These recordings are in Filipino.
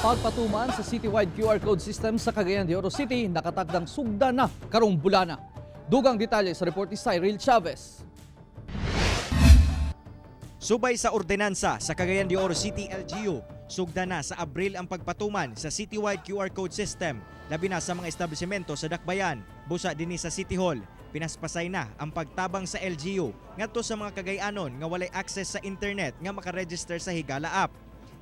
Pagpatuman sa citywide QR code system sa Cagayan de Oro City, nakatagdang sugda na karong bulana. Dugang detalye sa report ni Cyril Chavez. Subay sa ordinansa sa Cagayan de Oro City LGU, sugda na sa Abril ang pagpatuman sa citywide QR code system, labi na sa mga establishmento sa Dakbayan. Busa dinhi sa City Hall, pinaspasay na ang pagtabang sa LGU ngadto sa mga Cagayanon nga walay access sa internet nga makaregister sa Higala app.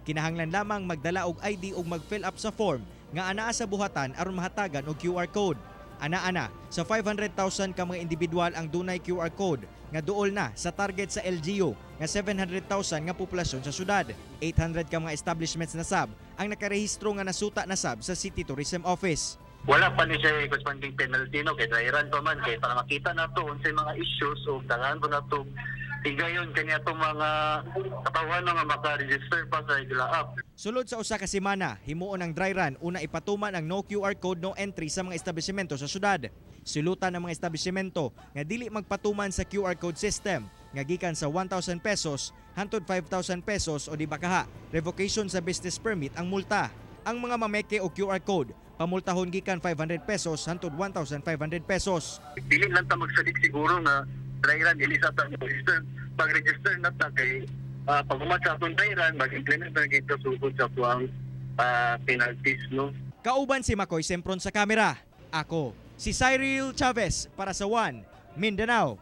Kinahanglan lamang magdala og ID ug mag-fill up sa form nga anaa sa buhatan aron mahatagan og QR code. Ana-ana sa 500,000 ka mga individual ang dunay QR code nga duol na sa target sa LGU nga 700,000 nga populasyon sa syudad. 800 ka mga establishments na sab ang nakarehistro nga nasuta na sab sa City Tourism Office. Wala pa ni siya corresponding penalty no kay dairan pa man kay para makita nato unsay mga issues o dangan po nato higayon kaniya itong mga katawan nga maka-register pa sa Higala app. Sulod sa usa ka semana, himuon ang dry run una ipatuman ang no QR code no entry sa mga establishmento sa syudad. Sulutan ng mga establishmento nga dili magpatuman sa QR code system nga gikan sa 1,000 pesos hangtod 5,000 pesos o di bakaha revocation sa business permit ang multa. Ang mga mameke o QR code pamultahon gikan 500 pesos hangtod 1,500 pesos. Dili lang ta magsalig siguro na dry-run dili sa ta register. Pag-register na ta kay pag umatsa atong dry-run mag-implement na gito sugod sa tuang penalties no. Kauban si Makoy Sempron sa kamera. Ako si Cyril Chavez para sa One Mindanao.